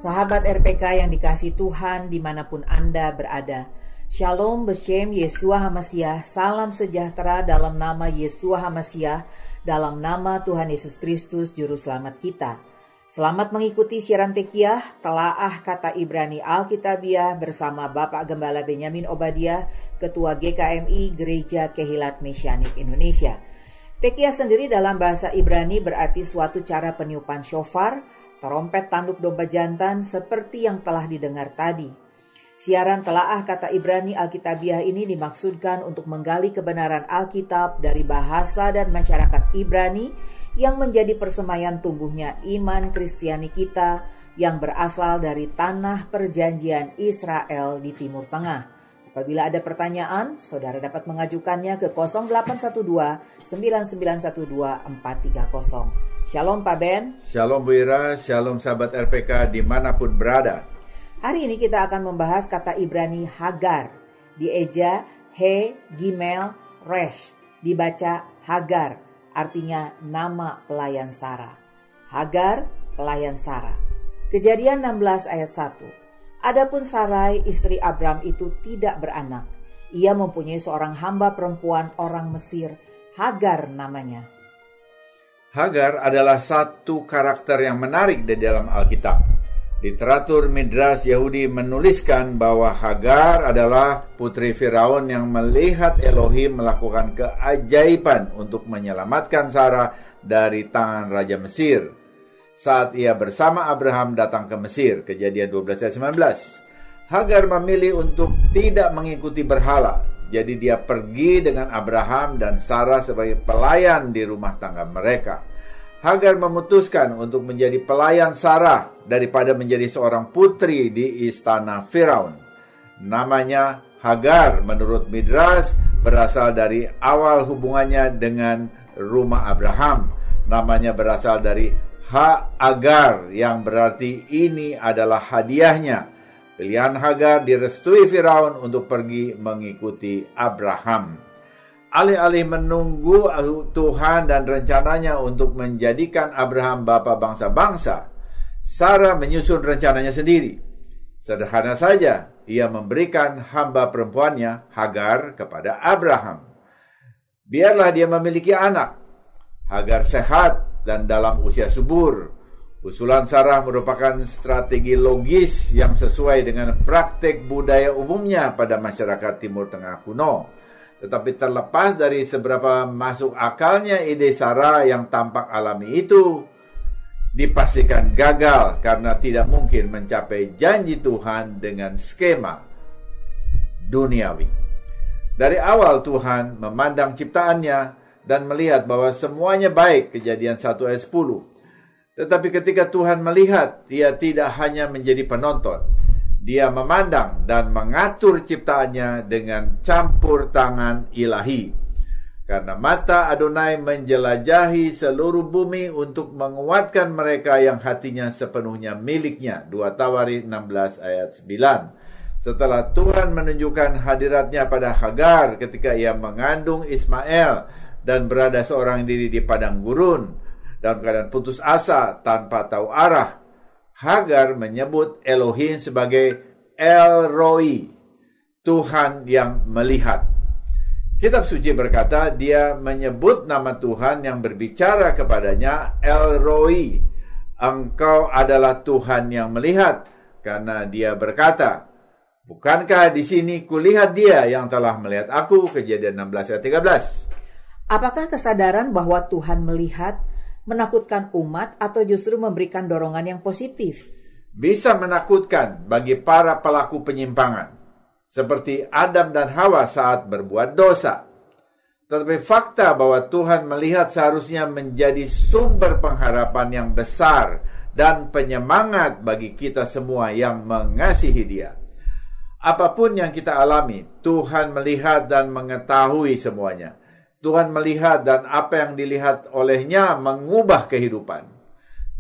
Sahabat RPK yang dikasihi Tuhan dimanapun Anda berada, Shalom Beshem Yeshua HaMashiach, salam sejahtera dalam nama Yeshua HaMashiach, dalam nama Tuhan Yesus Kristus Juru Selamat kita. Selamat mengikuti siaran Tekiah, Telaah Kata Ibrani Alkitabiah bersama Bapak Gembala Benyamin Obadiah, Ketua GKMI Gereja Kehilat Mesianik Indonesia. Tekiah sendiri dalam bahasa Ibrani berarti suatu cara peniupan shofar, trompet tanduk domba jantan seperti yang telah didengar tadi. Siaran Telaah Kata Ibrani Alkitabiah ini dimaksudkan untuk menggali kebenaran Alkitab dari bahasa dan masyarakat Ibrani yang menjadi persemaian tumbuhnya iman Kristiani kita yang berasal dari tanah perjanjian Israel di Timur Tengah. Apabila ada pertanyaan, saudara dapat mengajukannya ke 0812-9912-430. Shalom Pak Ben. Shalom Bu Ira, shalom sahabat RPK dimanapun berada. Hari ini kita akan membahas kata Ibrani Hagar. Dieja He Gimel Resh, dibaca Hagar, artinya nama pelayan Sarah. Hagar, pelayan Sarah. Kejadian 16 ayat 1. Adapun Sarai, istri Abram itu tidak beranak. Ia mempunyai seorang hamba perempuan orang Mesir, Hagar namanya. Hagar adalah satu karakter yang menarik di dalam Alkitab. Literatur Midrash Yahudi menuliskan bahwa Hagar adalah putri Firaun yang melihat Elohim melakukan keajaiban untuk menyelamatkan Sarah dari tangan Raja Mesir saat ia bersama Abraham datang ke Mesir. Kejadian 12 ayat 19. Hagar memilih untuk tidak mengikuti berhala. Jadi dia pergi dengan Abraham dan Sarah sebagai pelayan di rumah tangga mereka. Hagar memutuskan untuk menjadi pelayan Sarah daripada menjadi seorang putri di istana Firaun. Namanya Hagar menurut Midrash berasal dari awal hubungannya dengan rumah Abraham. Namanya berasal dari Ha-Agar yang berarti ini adalah hadiahnya. Pilihan Hagar direstui Firaun untuk pergi mengikuti Abraham. Alih-alih menunggu Tuhan dan rencananya untuk menjadikan Abraham bapa bangsa-bangsa, Sarah menyusun rencananya sendiri. Sederhana saja, ia memberikan hamba perempuannya, Hagar, kepada Abraham. Biarlah dia memiliki anak. Hagar sehat dan dalam usia subur. Usulan Sarah merupakan strategi logis yang sesuai dengan praktek budaya umumnya pada masyarakat Timur Tengah kuno. Tetapi terlepas dari seberapa masuk akalnya ide Sarah yang tampak alami itu, dipastikan gagal karena tidak mungkin mencapai janji Tuhan dengan skema duniawi. Dari awal Tuhan memandang ciptaannya dan melihat bahwa semuanya baik, Kejadian 1 ayat 10. Tetapi ketika Tuhan melihat, ia tidak hanya menjadi penonton. Dia memandang dan mengatur ciptaannya dengan campur tangan ilahi. Karena mata Adonai menjelajahi seluruh bumi untuk menguatkan mereka yang hatinya sepenuhnya miliknya. 2 Tawari 16 ayat 9. Setelah Tuhan menunjukkan hadiratnya pada Hagar ketika ia mengandung Ismail, dan berada seorang diri di padang gurun dalam keadaan putus asa tanpa tahu arah, Hagar menyebut Elohim sebagai El Roi, Tuhan yang melihat. Kitab suci berkata dia menyebut nama Tuhan yang berbicara kepadanya El Roi, engkau adalah Tuhan yang melihat, karena dia berkata, bukankah di sini kulihat dia yang telah melihat aku? Kejadian 16 ayat 13. Apakah kesadaran bahwa Tuhan melihat menakutkan umat atau justru memberikan dorongan yang positif? Bisa menakutkan bagi para pelaku penyimpangan, seperti Adam dan Hawa saat berbuat dosa. Tetapi fakta bahwa Tuhan melihat seharusnya menjadi sumber pengharapan yang besar dan penyemangat bagi kita semua yang mengasihi Dia. Apapun yang kita alami, Tuhan melihat dan mengetahui semuanya. Tuhan melihat dan apa yang dilihat olehnya mengubah kehidupan.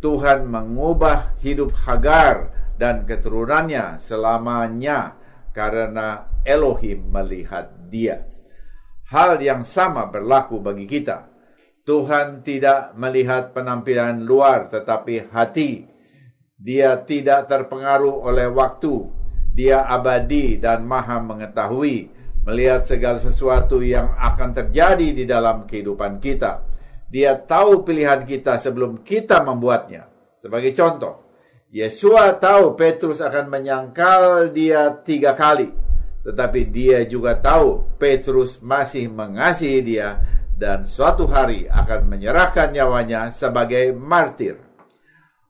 Tuhan mengubah hidup Hagar dan keturunannya selamanya karena Elohim melihat dia. Hal yang sama berlaku bagi kita. Tuhan tidak melihat penampilan luar tetapi hati. Dia tidak terpengaruh oleh waktu. Dia abadi dan maha mengetahui, melihat segala sesuatu yang akan terjadi di dalam kehidupan kita. Dia tahu pilihan kita sebelum kita membuatnya. Sebagai contoh, Yesua tahu Petrus akan menyangkal dia 3 kali. Tetapi dia juga tahu Petrus masih mengasihi dia dan suatu hari akan menyerahkan nyawanya sebagai martir.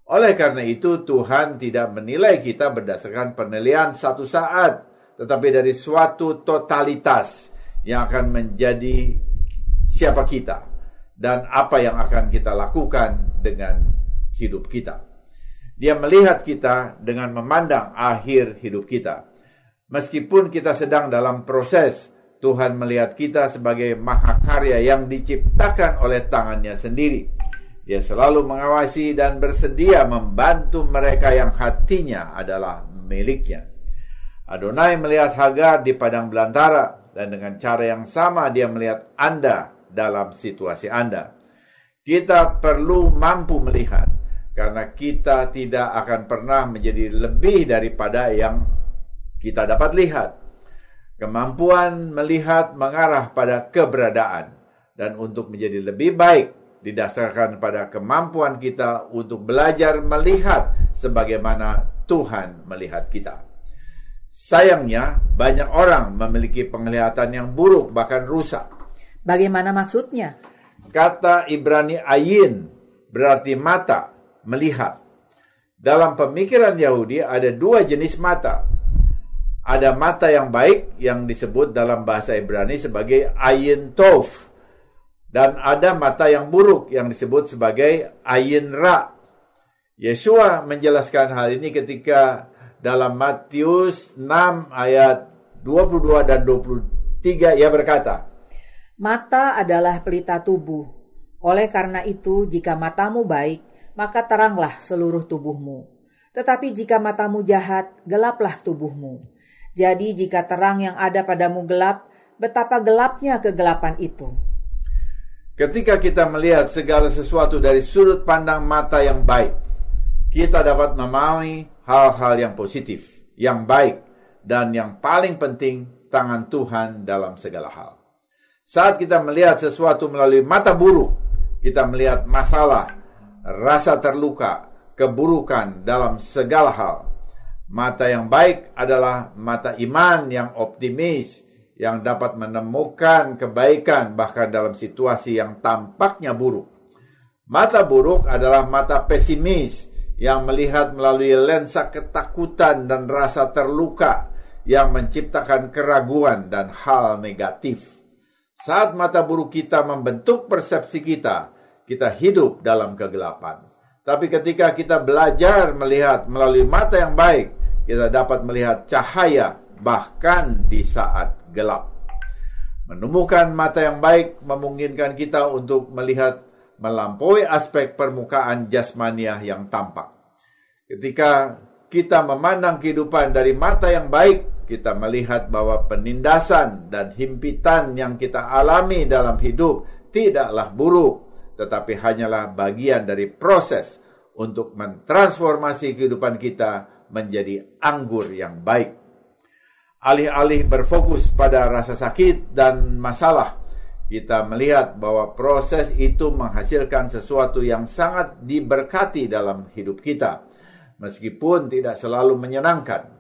Oleh karena itu, Tuhan tidak menilai kita berdasarkan penilaian satu saat, tetapi dari suatu totalitas yang akan menjadi siapa kita dan apa yang akan kita lakukan dengan hidup kita. Dia melihat kita dengan memandang akhir hidup kita. Meskipun kita sedang dalam proses, Tuhan melihat kita sebagai mahakarya yang diciptakan oleh tangannya sendiri. Dia selalu mengawasi dan bersedia membantu mereka yang hatinya adalah miliknya. Adonai melihat Hagar di padang belantara, dan dengan cara yang sama dia melihat Anda dalam situasi Anda. Kita perlu mampu melihat, karena kita tidak akan pernah menjadi lebih daripada yang kita dapat lihat. Kemampuan melihat mengarah pada keberadaan, dan untuk menjadi lebih baik didasarkan pada kemampuan kita untuk belajar melihat sebagaimana Tuhan melihat kita. Sayangnya, banyak orang memiliki penglihatan yang buruk, bahkan rusak. Bagaimana maksudnya? Kata Ibrani ayin berarti mata, melihat. Dalam pemikiran Yahudi ada 2 jenis mata. Ada mata yang baik yang disebut dalam bahasa Ibrani sebagai ayin tov, dan ada mata yang buruk yang disebut sebagai ayin ra. Yesua menjelaskan hal ini ketika dalam Matius 6 ayat 22 dan 23 ia berkata, Mata adalah pelita tubuh. Oleh karena itu, jika matamu baik, maka teranglah seluruh tubuhmu. Tetapi jika matamu jahat, gelaplah tubuhmu. Jadi jika terang yang ada padamu gelap, betapa gelapnya kegelapan itu. Ketika kita melihat segala sesuatu dari sudut pandang mata yang baik, kita dapat memahami hal-hal yang positif, yang baik, dan yang paling penting, tangan Tuhan dalam segala hal. Saat kita melihat sesuatu melalui mata buruk, kita melihat masalah, rasa terluka, keburukan dalam segala hal. Mata yang baik adalah mata iman yang optimis, yang dapat menemukan kebaikan bahkan dalam situasi yang tampaknya buruk. Mata buruk adalah mata pesimis yang melihat melalui lensa ketakutan dan rasa terluka yang menciptakan keraguan dan hal negatif. Saat mata buruk kita membentuk persepsi kita, kita hidup dalam kegelapan. Tapi ketika kita belajar melihat melalui mata yang baik, kita dapat melihat cahaya bahkan di saat gelap. Menemukan mata yang baik memungkinkan kita untuk melihat melampaui aspek permukaan jasmaniah yang tampak. Ketika kita memandang kehidupan dari mata yang baik, kita melihat bahwa penindasan dan himpitan yang kita alami dalam hidup tidaklah buruk, tetapi hanyalah bagian dari proses untuk mentransformasi kehidupan kita menjadi anggur yang baik. Alih-alih berfokus pada rasa sakit dan masalah, kita melihat bahwa proses itu menghasilkan sesuatu yang sangat diberkati dalam hidup kita, meskipun tidak selalu menyenangkan.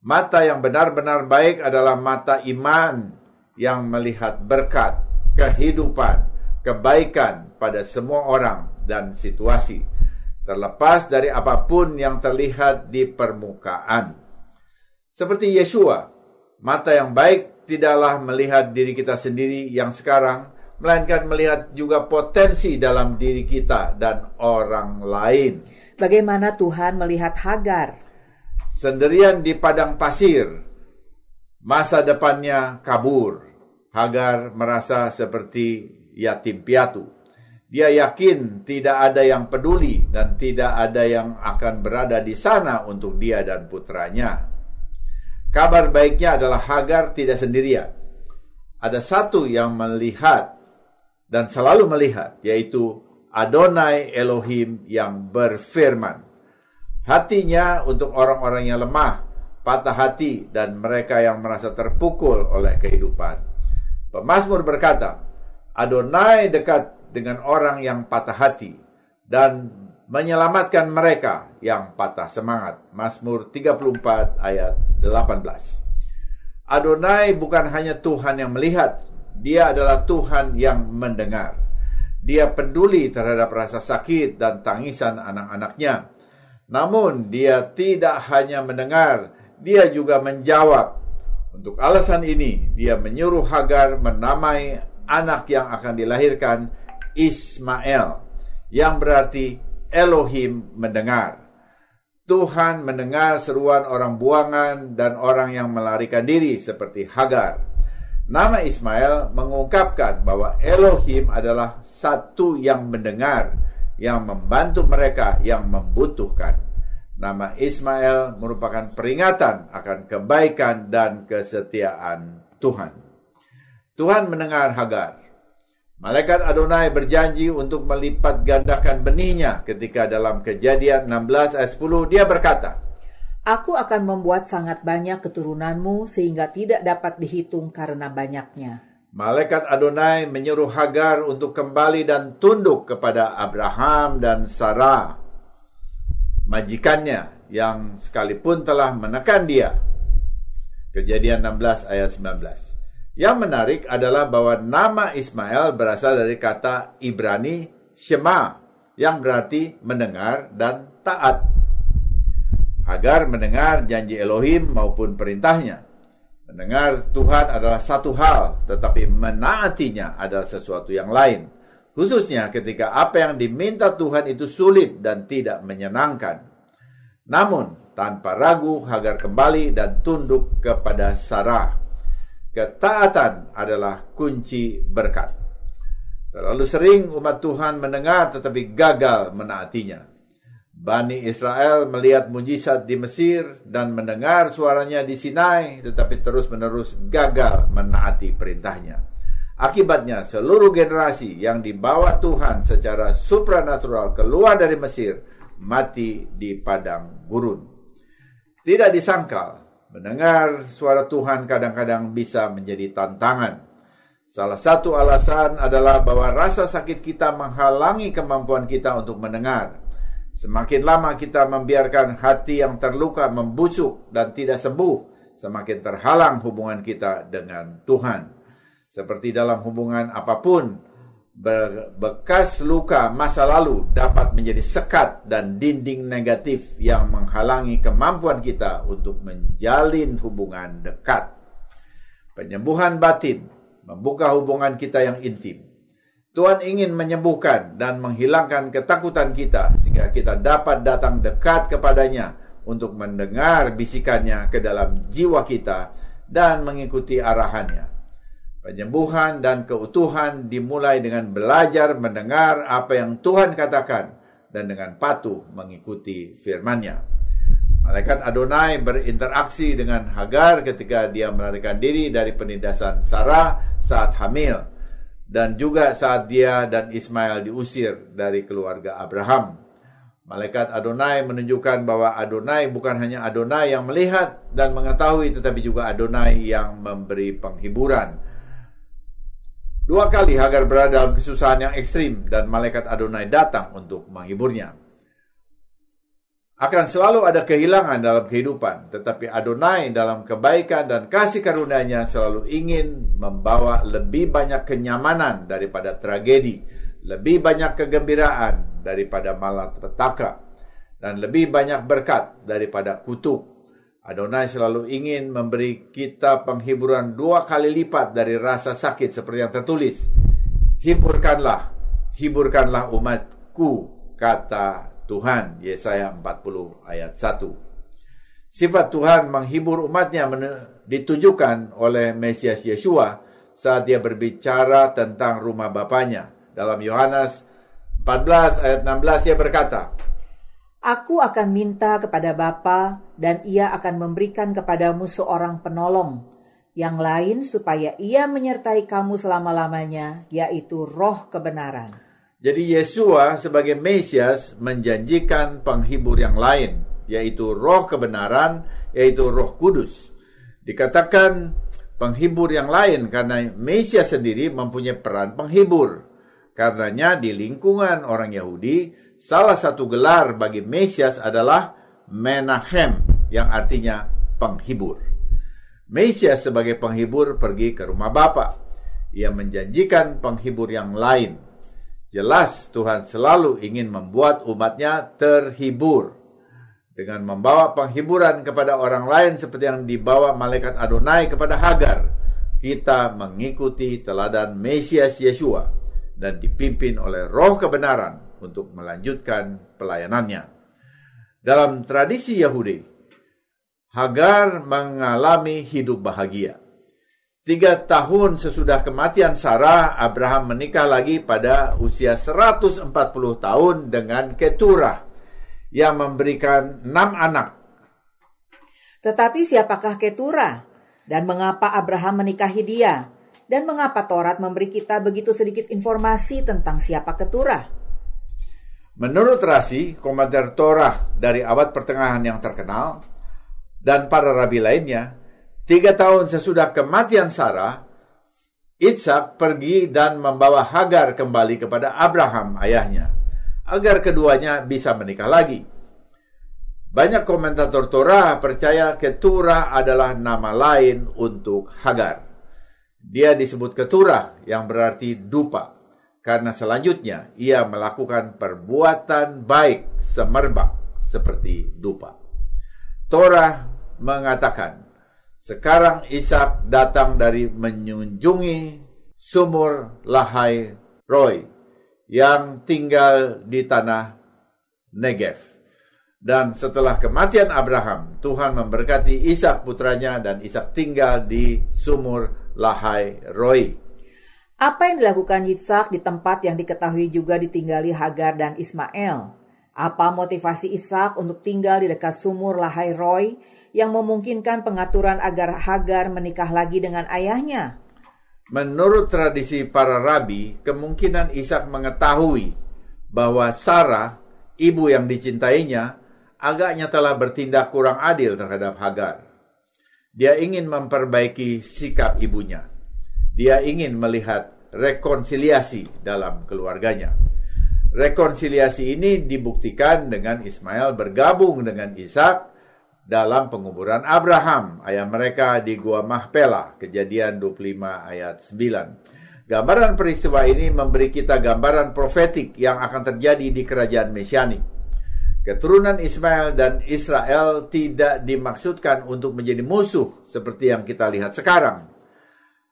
Mata yang benar-benar baik adalah mata iman yang melihat berkat, kehidupan, kebaikan pada semua orang dan situasi, terlepas dari apapun yang terlihat di permukaan. Seperti Yesua, mata yang baik tidaklah melihat diri kita sendiri yang sekarang, melainkan melihat juga potensi dalam diri kita dan orang lain. Bagaimana Tuhan melihat Hagar? Sendirian di padang pasir, masa depannya kabur. Hagar merasa seperti yatim piatu. Dia yakin tidak ada yang peduli dan tidak ada yang akan berada di sana untuk dia dan putranya. Kabar baiknya adalah Hagar tidak sendirian. Ada satu yang melihat dan selalu melihat, yaitu Adonai Elohim yang berfirman. Hatinya untuk orang-orang yang lemah, patah hati, dan mereka yang merasa terpukul oleh kehidupan. Pemazmur berkata, Adonai dekat dengan orang yang patah hati dan menyelamatkan mereka yang patah semangat. Mazmur 34 ayat 18. Adonai bukan hanya Tuhan yang melihat, Dia adalah Tuhan yang mendengar. Dia peduli terhadap rasa sakit dan tangisan anak-anaknya. Namun Dia tidak hanya mendengar, Dia juga menjawab. Untuk alasan ini, Dia menyuruh Hagar menamai anak yang akan dilahirkan Ismail, yang berarti Elohim mendengar. Tuhan mendengar seruan orang buangan dan orang yang melarikan diri seperti Hagar. Nama Ismail mengungkapkan bahwa Elohim adalah satu yang mendengar, yang membantu mereka yang membutuhkan. Nama Ismail merupakan peringatan akan kebaikan dan kesetiaan Tuhan. Tuhan mendengar Hagar. Malaikat Adonai berjanji untuk melipat gandakan benihnya ketika dalam Kejadian 16 ayat 10 dia berkata, Aku akan membuat sangat banyak keturunanmu sehingga tidak dapat dihitung karena banyaknya. Malaikat Adonai menyuruh Hagar untuk kembali dan tunduk kepada Abraham dan Sarah, majikannya yang sekalipun telah menekan dia. Kejadian 16 ayat 19. Yang menarik adalah bahwa nama Ismail berasal dari kata Ibrani Shema, yang berarti mendengar dan taat. Hagar mendengar janji Elohim maupun perintahnya. Mendengar Tuhan adalah satu hal, tetapi menaatinya adalah sesuatu yang lain. Khususnya ketika apa yang diminta Tuhan itu sulit dan tidak menyenangkan. Namun, tanpa ragu Hagar kembali dan tunduk kepada Sarah. Ketaatan adalah kunci berkat. Terlalu sering umat Tuhan mendengar tetapi gagal menaatinya. Bani Israel melihat mujizat di Mesir dan mendengar suaranya di Sinai, tetapi terus-menerus gagal menaati perintahnya. Akibatnya seluruh generasi yang dibawa Tuhan secara supranatural keluar dari Mesir mati di padang gurun. Tidak disangkal, mendengar suara Tuhan kadang-kadang bisa menjadi tantangan. Salah satu alasan adalah bahwa rasa sakit kita menghalangi kemampuan kita untuk mendengar. Semakin lama kita membiarkan hati yang terluka membusuk dan tidak sembuh, semakin terhalang hubungan kita dengan Tuhan. Seperti dalam hubungan apapun, bekas luka masa lalu dapat menjadi sekat dan dinding negatif yang menghalangi kemampuan kita untuk menjalin hubungan dekat. Penyembuhan batin membuka hubungan kita yang intim. Tuhan ingin menyembuhkan dan menghilangkan ketakutan kita sehingga kita dapat datang dekat kepadanya untuk mendengar bisikannya ke dalam jiwa kita dan mengikuti arahannya. Penyembuhan dan keutuhan dimulai dengan belajar mendengar apa yang Tuhan katakan dan dengan patuh mengikuti firman-Nya. Malaikat Adonai berinteraksi dengan Hagar ketika dia melarikan diri dari penindasan Sarah saat hamil, dan juga saat dia dan Ismail diusir dari keluarga Abraham. Malaikat Adonai menunjukkan bahwa Adonai bukan hanya Adonai yang melihat dan mengetahui, tetapi juga Adonai yang memberi penghiburan. 2 kali Hagar berada dalam kesusahan yang ekstrim dan malaikat Adonai datang untuk menghiburnya. Akan selalu ada kehilangan dalam kehidupan, tetapi Adonai dalam kebaikan dan kasih karunia-Nya selalu ingin membawa lebih banyak kenyamanan daripada tragedi, lebih banyak kegembiraan daripada malapetaka, dan lebih banyak berkat daripada kutuk. Adonai selalu ingin memberi kita penghiburan 2 kali lipat dari rasa sakit seperti yang tertulis. Hiburkanlah umatku, kata Tuhan, Yesaya 40 ayat 1. Sifat Tuhan menghibur umatnya ditujukan oleh Mesias Yeshua saat dia berbicara tentang rumah Bapanya. Dalam Yohanes 14 ayat 16 dia berkata, Aku akan minta kepada Bapa dan ia akan memberikan kepadamu seorang penolong yang lain supaya ia menyertai kamu selama-lamanya, yaitu Roh kebenaran. Jadi Yeshua sebagai Mesias menjanjikan penghibur yang lain, yaitu roh kebenaran, yaitu Roh Kudus. Dikatakan penghibur yang lain karena Mesias sendiri mempunyai peran penghibur. Karenanya di lingkungan orang Yahudi, salah satu gelar bagi Mesias adalah Menachem, yang artinya penghibur. Mesias sebagai penghibur pergi ke rumah Bapa. Ia menjanjikan penghibur yang lain. Jelas Tuhan selalu ingin membuat umatnya terhibur. Dengan membawa penghiburan kepada orang lain seperti yang dibawa malaikat Adonai kepada Hagar, kita mengikuti teladan Mesias Yeshua dan dipimpin oleh roh kebenaran untuk melanjutkan pelayanannya. Dalam tradisi Yahudi, Hagar mengalami hidup bahagia. 3 tahun sesudah kematian Sarah, Abraham menikah lagi pada usia 140 tahun dengan Keturah yang memberikan 6 anak. Tetapi siapakah Keturah? Dan mengapa Abraham menikahi dia? Dan mengapa Taurat memberi kita begitu sedikit informasi tentang siapa Keturah? Menurut Rashi, komentar Torah dari abad pertengahan yang terkenal, dan para rabi lainnya, 3 tahun sesudah kematian Sarah, Ishak pergi dan membawa Hagar kembali kepada Abraham, ayahnya, agar keduanya bisa menikah lagi. Banyak komentator Torah percaya Keturah adalah nama lain untuk Hagar. Dia disebut Keturah yang berarti dupa, karena selanjutnya ia melakukan perbuatan baik semerbak seperti dupa. Torah mengatakan, sekarang Ishak datang dari mengunjungi sumur Lahai Roi yang tinggal di tanah Negev. Dan setelah kematian Abraham, Tuhan memberkati Ishak putranya dan Ishak tinggal di sumur Lahai Roi. Apa yang dilakukan Yitzhak di tempat yang diketahui juga ditinggali Hagar dan Ismail? Apa motivasi Ishak untuk tinggal di dekat sumur Lahai Roi yang memungkinkan pengaturan agar Hagar menikah lagi dengan ayahnya? Menurut tradisi para rabi, kemungkinan Ishak mengetahui bahwa Sarah, ibu yang dicintainya, agaknya telah bertindak kurang adil terhadap Hagar. Dia ingin memperbaiki sikap ibunya. Dia ingin melihat rekonsiliasi dalam keluarganya. Rekonsiliasi ini dibuktikan dengan Ismail bergabung dengan Ishak dalam penguburan Abraham, ayah mereka di Gua Mahpela, Kejadian 25 ayat 9. Gambaran peristiwa ini memberi kita gambaran profetik yang akan terjadi di kerajaan Mesianik. Keturunan Ismail dan Israel tidak dimaksudkan untuk menjadi musuh seperti yang kita lihat sekarang.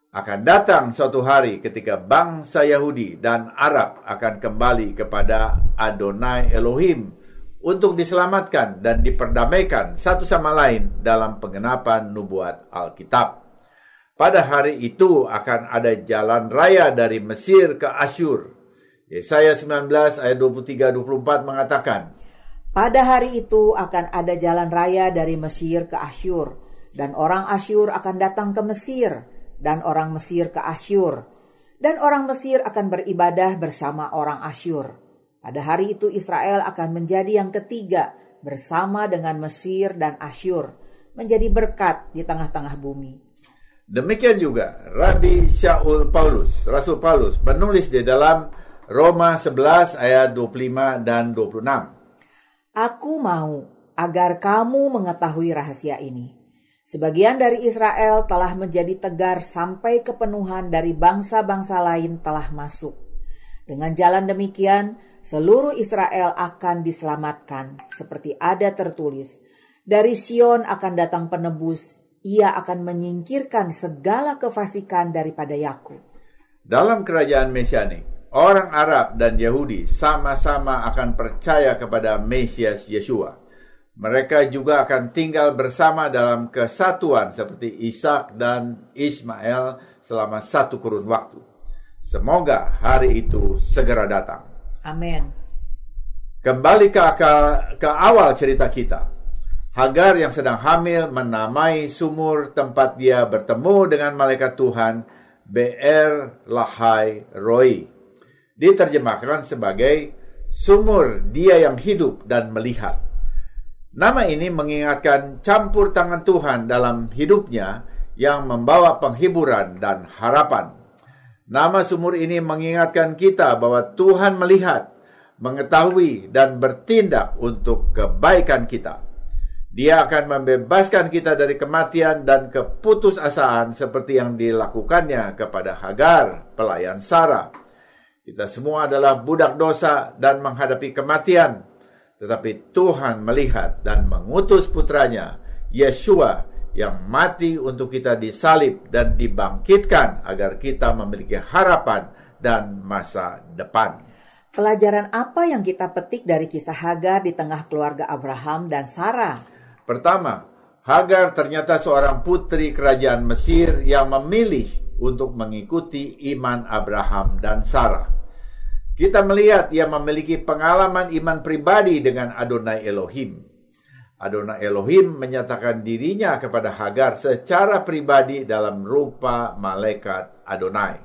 Akan datang suatu hari ketika bangsa Yahudi dan Arab akan kembali kepada Adonai Elohim untuk diselamatkan dan diperdamaikan satu sama lain dalam penggenapan nubuat Alkitab. Pada hari itu akan ada jalan raya dari Mesir ke Asyur. Yesaya 19 ayat 23-24 mengatakan, pada hari itu akan ada jalan raya dari Mesir ke Asyur, dan orang Asyur akan datang ke Mesir, dan orang Mesir ke Asyur, dan orang Mesir akan beribadah bersama orang Asyur. Pada hari itu Israel akan menjadi yang ketiga bersama dengan Mesir dan Asyur, menjadi berkat di tengah-tengah bumi. Demikian juga Rabi Shaul Paulus, Rasul Paulus, menulis di dalam Roma 11 ayat 25 dan 26. Aku mau agar kamu mengetahui rahasia ini. Sebagian dari Israel telah menjadi tegar sampai kepenuhan dari bangsa-bangsa lain telah masuk. Dengan jalan demikian, seluruh Israel akan diselamatkan, seperti ada tertulis, dari Sion akan datang penebus, ia akan menyingkirkan segala kefasikan daripada Yakub. Dalam kerajaan Mesianik, orang Arab dan Yahudi sama-sama akan percaya kepada Mesias Yeshua. Mereka juga akan tinggal bersama dalam kesatuan seperti Ishak dan Ismail selama satu kurun waktu. Semoga hari itu segera datang. Amin. Kembali ke awal cerita kita. Hagar yang sedang hamil menamai sumur tempat dia bertemu dengan malaikat Tuhan Be'er Lahai Roi. Diterjemahkan sebagai sumur dia yang hidup dan melihat. Nama ini mengingatkan campur tangan Tuhan dalam hidupnya yang membawa penghiburan dan harapan. Nama sumur ini mengingatkan kita bahwa Tuhan melihat, mengetahui, dan bertindak untuk kebaikan kita. Dia akan membebaskan kita dari kematian dan keputusasaan seperti yang dilakukannya kepada Hagar, pelayan Sarah. Kita semua adalah budak dosa dan menghadapi kematian. Tetapi Tuhan melihat dan mengutus putranya, Yeshua, yang mati untuk kita disalib dan dibangkitkan agar kita memiliki harapan dan masa depan. Pelajaran apa yang kita petik dari kisah Hagar di tengah keluarga Abraham dan Sarah? Pertama, Hagar ternyata seorang putri kerajaan Mesir yang memilih untuk mengikuti iman Abraham dan Sarah. Kita melihat ia memiliki pengalaman iman pribadi dengan Adonai Elohim. Adonai Elohim menyatakan dirinya kepada Hagar secara pribadi dalam rupa malaikat Adonai.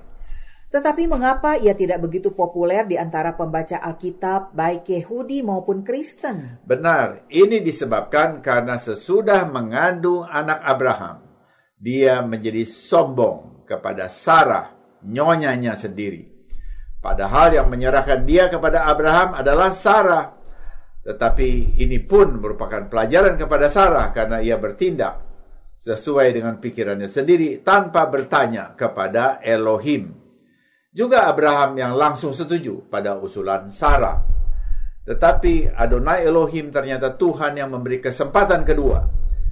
Tetapi mengapa ia tidak begitu populer di antara pembaca Alkitab baik Yahudi maupun Kristen? Benar, ini disebabkan karena sesudah mengandung anak Abraham, dia menjadi sombong kepada Sarah, nyonyanya sendiri. Padahal yang menyerahkan dia kepada Abraham adalah Sarah. Tetapi ini pun merupakan pelajaran kepada Sarah karena ia bertindak sesuai dengan pikirannya sendiri tanpa bertanya kepada Elohim. Juga Abraham yang langsung setuju pada usulan Sarah. Tetapi Adonai Elohim ternyata Tuhan yang memberi kesempatan kedua.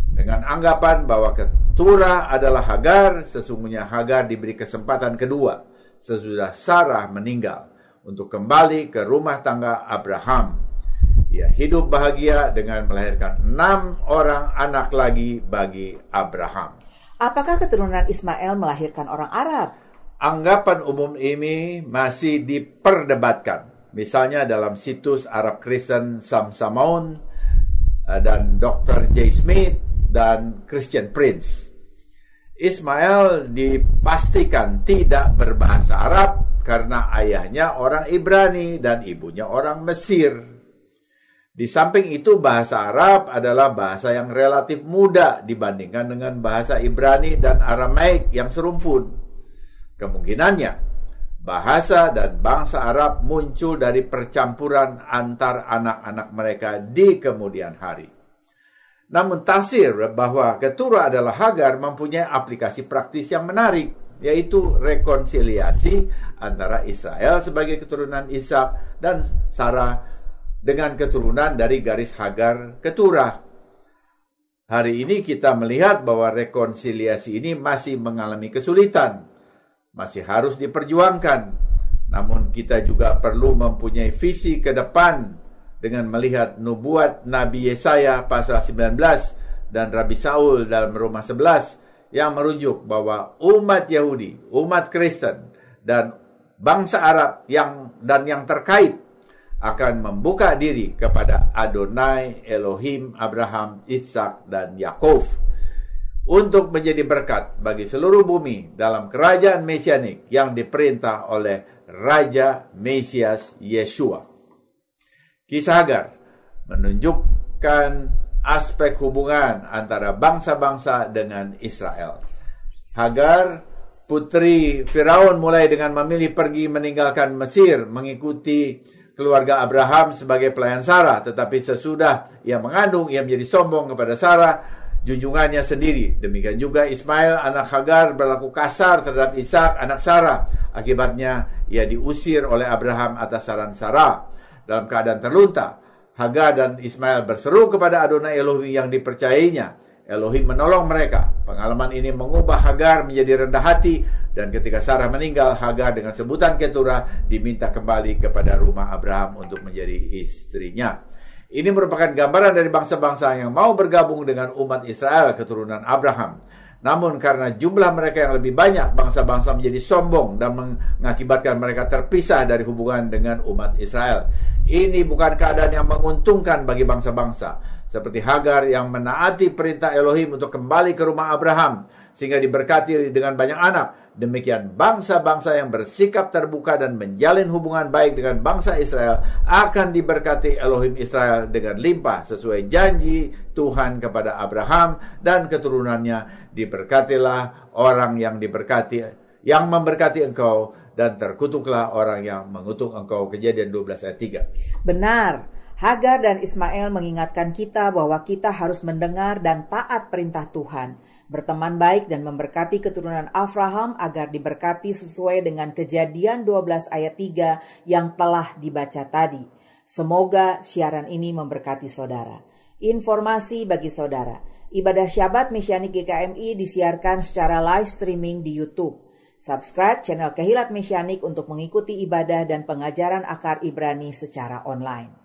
Dengan anggapan bahwa keturah adalah Hagar, sesungguhnya Hagar diberi kesempatan kedua sesudah Sarah meninggal untuk kembali ke rumah tangga Abraham. Ia hidup bahagia dengan melahirkan 6 orang anak lagi bagi Abraham. Apakah keturunan Ismail melahirkan orang Arab? Anggapan umum ini masih diperdebatkan. Misalnya dalam situs Arab Kristen Sam Samaun dan Dr. J. Smith dan Christian Prince. Ismail dipastikan tidak berbahasa Arab karena ayahnya orang Ibrani dan ibunya orang Mesir. Di samping itu bahasa Arab adalah bahasa yang relatif mudah dibandingkan dengan bahasa Ibrani dan Aramaik yang serumpun. Kemungkinannya, bahasa dan bangsa Arab muncul dari percampuran antar anak-anak mereka di kemudian hari. Namun tafsir bahwa keturah adalah Hagar mempunyai aplikasi praktis yang menarik, yaitu rekonsiliasi antara Israel sebagai keturunan Ishak dan Sarah dengan keturunan dari garis Hagar keturah. Hari ini kita melihat bahwa rekonsiliasi ini masih mengalami kesulitan, masih harus diperjuangkan. Namun kita juga perlu mempunyai visi ke depan dengan melihat nubuat Nabi Yesaya pasal 19 dan Rabi Saul dalam Roma 11 yang merujuk bahwa umat Yahudi, umat Kristen, dan bangsa Arab yang terkait akan membuka diri kepada Adonai Elohim Abraham, Ishak, dan Yakov untuk menjadi berkat bagi seluruh bumi dalam kerajaan mesianik yang diperintah oleh Raja Mesias Yeshua. Kisah Hagar menunjukkan aspek hubungan antara bangsa-bangsa dengan Israel. Hagar, putri Firaun, mulai dengan memilih pergi meninggalkan Mesir mengikuti keluarga Abraham sebagai pelayan Sarah, tetapi sesudah ia mengandung, ia menjadi sombong kepada Sarah, junjungannya sendiri. Demikian juga Ismail, anak Hagar, berlaku kasar terhadap Ishak, anak Sarah. Akibatnya ia diusir oleh Abraham atas saran Sarah. Dalam keadaan terlunta, Hagar dan Ismail berseru kepada Adonai Elohim yang dipercayainya. Elohim menolong mereka. Pengalaman ini mengubah Hagar menjadi rendah hati, dan ketika Sarah meninggal, Hagar dengan sebutan keturah diminta kembali kepada rumah Abraham untuk menjadi istrinya. Ini merupakan gambaran dari bangsa-bangsa yang mau bergabung dengan umat Israel keturunan Abraham. Namun karena jumlah mereka yang lebih banyak, bangsa-bangsa menjadi sombong dan mengakibatkan mereka terpisah dari hubungan dengan umat Israel. Ini bukan keadaan yang menguntungkan bagi bangsa-bangsa. Seperti Hagar yang menaati perintah Elohim untuk kembali ke rumah Abraham, sehingga diberkati dengan banyak anak. Demikian bangsa-bangsa yang bersikap terbuka dan menjalin hubungan baik dengan bangsa Israel akan diberkati Elohim Israel dengan limpah sesuai janji Tuhan kepada Abraham dan keturunannya. Diberkatilah orang yang memberkati engkau, dan terkutuklah orang yang mengutuk engkau. Kejadian 12 ayat 3. Benar. Hagar dan Ismail mengingatkan kita bahwa kita harus mendengar dan taat perintah Tuhan, berteman baik dan memberkati keturunan Abraham agar diberkati sesuai dengan Kejadian 12 ayat 3 yang telah dibaca tadi. Semoga siaran ini memberkati saudara. Informasi bagi saudara, ibadah Syabat Mesianik GKMI disiarkan secara live streaming di YouTube. Subscribe channel Kehilat Mesianik untuk mengikuti ibadah dan pengajaran akar Ibrani secara online.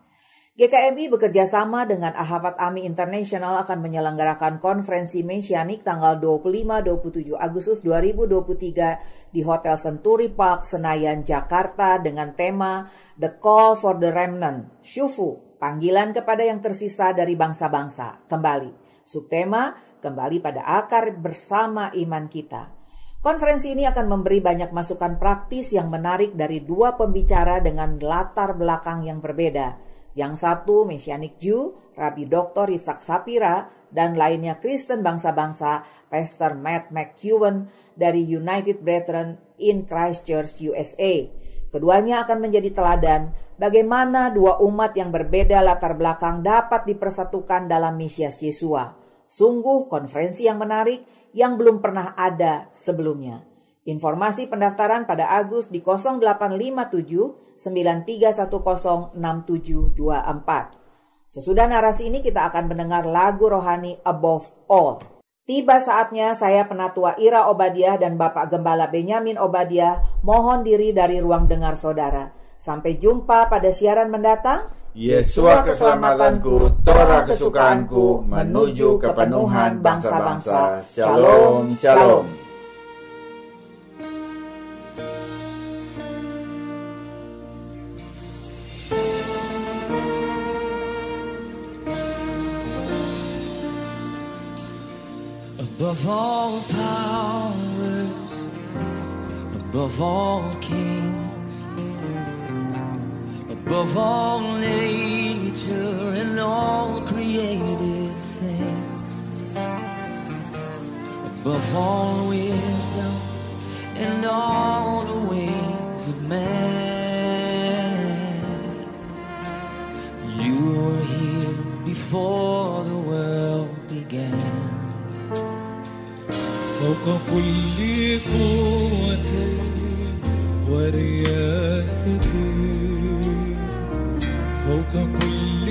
GKMI bekerja sama dengan Ahavat Ami International akan menyelenggarakan konferensi Mesianik tanggal 25-27 Agustus 2023 di Hotel Century Park, Senayan, Jakarta dengan tema The Call for the Remnant, Shufu, panggilan kepada yang tersisa dari bangsa-bangsa. Kembali, subtema, kembali pada akar bersama iman kita. Konferensi ini akan memberi banyak masukan praktis yang menarik dari dua pembicara dengan latar belakang yang berbeda. Yang satu Mesianik Jew, Rabbi Dr. Yitzhak Sapira, dan lainnya Kristen bangsa-bangsa, Pastor Matt McEwen dari United Brethren in Christchurch, USA. Keduanya akan menjadi teladan bagaimana dua umat yang berbeda latar belakang dapat dipersatukan dalam Mesias Yesua. Sungguh konferensi yang menarik yang belum pernah ada sebelumnya. Informasi pendaftaran pada Agus di 0857 9310 6724. Sesudah narasi ini kita akan mendengar lagu rohani Above All. Tiba saatnya saya Penatua Ira Obadiah dan Bapak Gembala Benyamin Obadiah mohon diri dari ruang dengar saudara. Sampai jumpa pada siaran mendatang. Yesua keselamatanku, Torah kesukaanku, menuju kepenuhan bangsa-bangsa. Shalom, shalom. Above all powers, above all kings, above all nature and all created things, above all wisdom and all the ways of man, you were here before the world began. فوق كل قوة ورياسة، فوق كل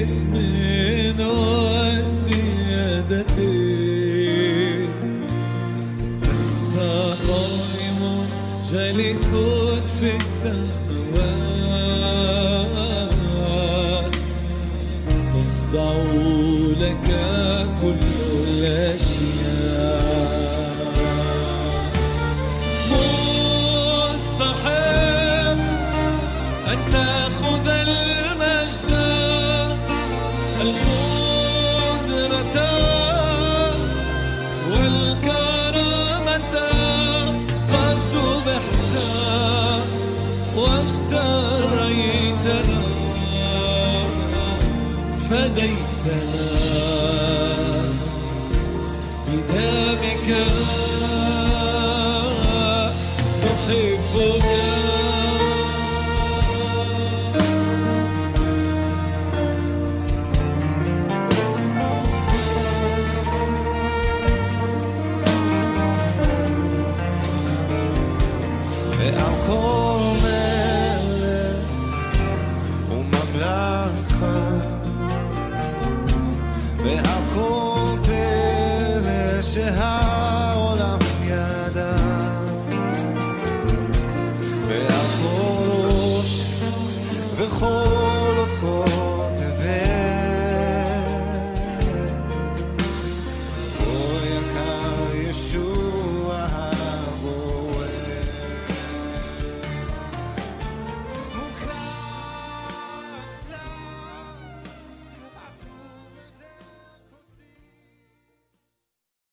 اسم وسيادة، أنت قائم جالس في السماوات، تخضع لك كل الأشياء. مستحق أن تأخذ المجد، القدرة والكرامة، قد ذبحت واشتريتنا، فديتنا بدمك، نحبك. I'll call